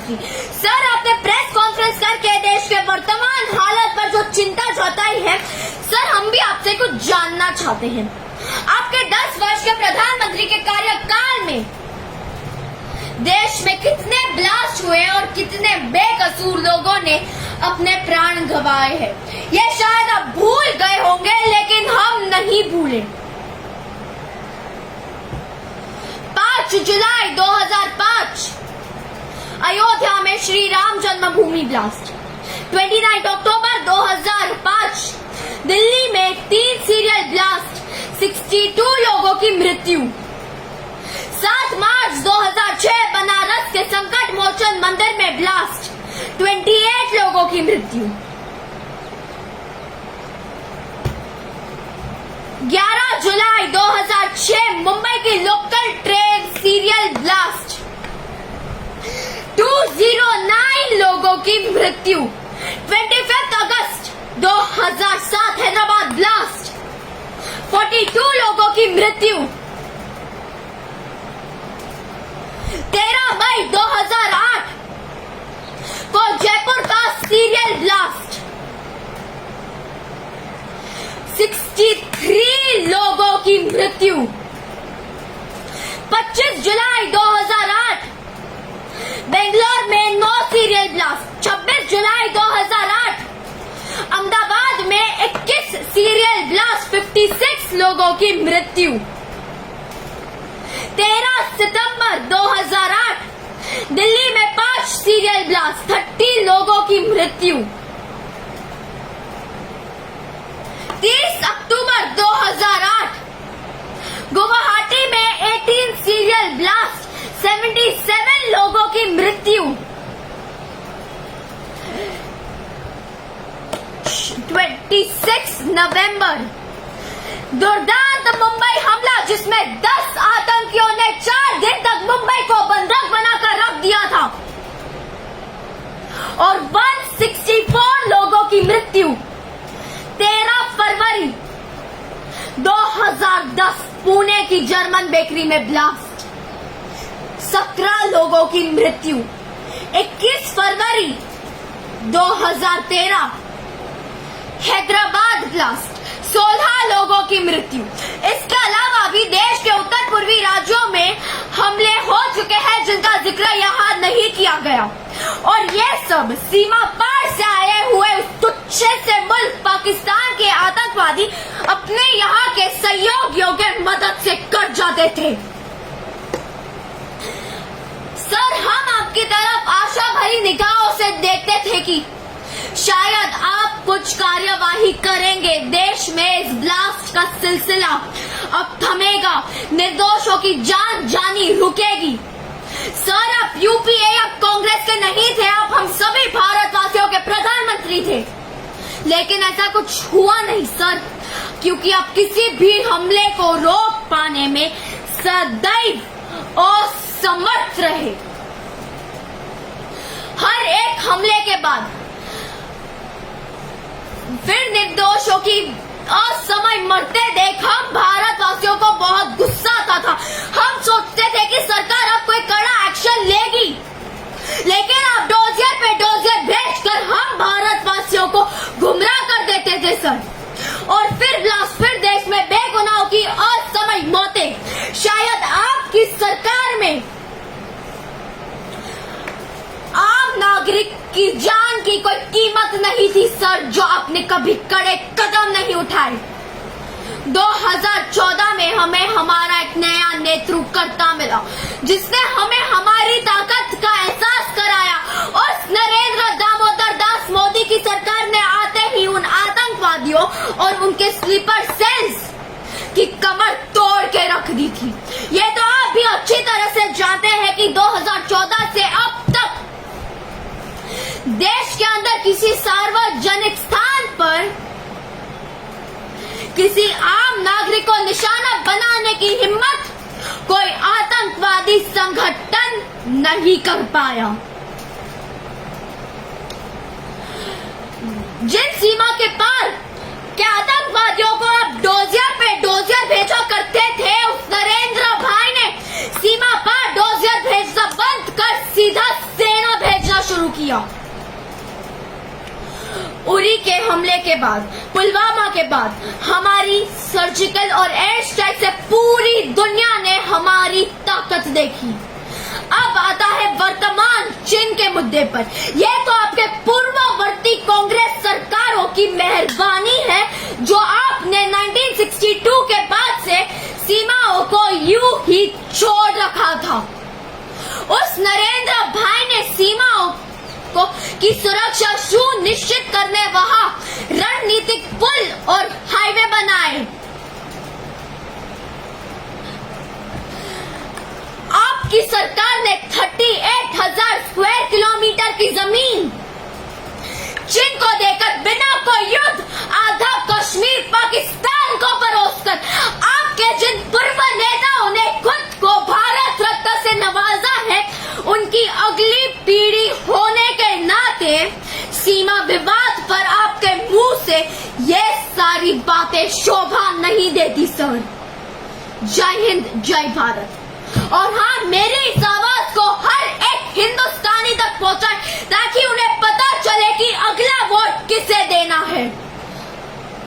मंत्री। सर, आपने press conference करके देश के वर्तमान हालत पर जो चिंता जताई है, सर हम भी आपसे कुछ जानना चाहते हैं। आपके 10 वर्ष के प्रधानमंत्री के कार्यकाल में देश में कितने ब्लास्ट हुए और कितने बेकसूर लोगों ने अपने प्राण गंवाए हैं, ये शायद आप भूल गए होंगे, लेकिन हम नहीं भूले। 5 जुलाई 2005 अयोध्या में श्री राम जन्मभूमि ब्लास्ट। 29 अक्टूबर 2005 दिल्ली में 3 सीरियल ब्लास्ट, 62 लोगों की मृत्यु। 7 मार्च 2006 बनारस के संकट मोचन मंदिर में ब्लास्ट, 28 लोगों की मृत्यु। 11 जुलाई 2006 मुंबई की लोकल ट्रेन सीरियल ब्लास्ट, 209 लोगों की मृत्यु। 25 अगस्त 2007 हैदराबाद ब्लास्ट, 42 लोगों की मृत्यु। 13 मई 2008 को जयपुर का सीरियल ब्लास्ट, 63 लोगों की मृत्यु। 25 जुलाई 2008 बेंगलोर में 9 सीरियल ब्लास्ट। 26 जुलाई 2008 अहमदाबाद में 21 सीरियल ब्लास्ट, 56 लोगों की मृत्यु। 13 सितंबर 2008 दिल्ली में 5 सीरियल ब्लास्ट, 30 लोगों की मृत्यु। 30 अक्टूबर 2008 गुवाहाटी में 18 सीरियल ब्लास्ट, 77 लोगों की मृत्यु। 26 नवंबर दुर्दांत मुंबई हमला, जिसमें 10 आतंकियों ने 4 दिन तक मुंबई को बंधक बनाकर रख दिया था और 164 लोगों की मृत्यु। 13 फरवरी 2010 पुणे की जर्मन बेकरी में ब्लास्ट, 17 लोगों की मृत्यु। 21 फरवरी 2013 हैदराबाद ब्लास्ट, 16 लोगों की मृत्यु। इसके अलावा भी देश के उत्तर पूर्वी राज्यों में हमले हो चुके हैं जिनका जिक्र यहाँ नहीं किया गया, और ये सब सीमा पार से आए हुए उस तुच्छ से मुल्क पाकिस्तान के आतंकवादी अपने यहाँ के सहयोगियों के मदद से कर जाते थे। सर, हम आपकी तरफ आशा भरी निगाहों से देखते थे कि शायद आप कुछ कार्यवाही करेंगे, देश में इस ब्लास्ट का सिलसिला अब थमेगा, निर्दोषों की जान जानी रुकेगी। सर, आप यूपीए या कांग्रेस के नहीं थे, आप हम सभी भारतवासियों के प्रधानमंत्री थे, लेकिन ऐसा कुछ हुआ नहीं सर, क्योंकि आप किसी भी हमले को रोक पाने में सदैव असमर्थ रहे। हर एक हमले के बाद फिर निर्दोषों की असमय मरते देख हम भारतवासियों को बहुत गुस्सा आता था। हम सोचते थे कि सरकार अब कोई कड़ा एक्शन लेगी, लेकिन आप डोजियर पे डोजियर भेजकर हम भारतवासियों को गुमराह कर देते थे सर। और फिर ब्लास्ट, फिर देश में बेगुनाहों की असमय मौतें। शायद आपकी सरकार में आम नागरिक की जान की कोई कीमत नहीं थी सर, जो आपने कभी कड़े कदम नहीं उठाए। 2014 में हमें हमारा एक नया नेतृत्वकर्ता मिला, जिसने हमें हमारी ताकत का एहसास कराया। और नरेंद्र दामोदर दास मोदी की सरकार ने आते ही उन आतंकवादियों और उनके स्लीपर सेल्स की कमर तोड़ के रख दी थी। ये तो आप भी अच्छी तरह से जानते हैं कि 2014 से अब तक देश के अंदर किसी सार्वजनिक स्थान पर किसी आम नागरिक को निशाना बनाने की हिम्मत कोई आतंकवादी संगठन नहीं कर पाया। जिन सीमा के पार के आतंकवादियों को अब डोजियर पे डोजियर भेजा करते थे, उस नरेंद्र भाई ने सीमा पार डोजियर भेजना बंद कर सीधा सेना भेज किया। उरी के हमले के बाद, पुलवामा के बाद हमारी सर्जिकल और एयर स्ट्राइक से पूरी दुनिया ने हमारी ताकत देखी। अब आता है वर्तमान चीन के मुद्दे पर। यह तो आपके पूर्ववर्ती कांग्रेस सरकारों की मेहरबानी है जो आपने 1962 के बाद से सीमाओं को यूं ही छोड़ रखा था। उस नरेंद्र भाई ने सीमाओं की सुरक्षा सुनिश्चित करने वहां रणनीतिक पुल और हाईवे बनाए। आपकी सरकार ने 38,000 स्क्वायर किलोमीटर की जमीन चीन को देकर बिना कोई युद्ध आधा कश्मीर पाकिस्तान को परोसकर आपके जिन पूर्व नेताओं ने खुद को भारत रत्न से नवाजा है, उनकी अगली पीढ़ी होने के नाते सीमा विवाद पर आपके मुंह से ये सारी बातें शोभा नहीं देती सर। जय हिंद, जय भारत। और हाँ, मेरी इस आवाज को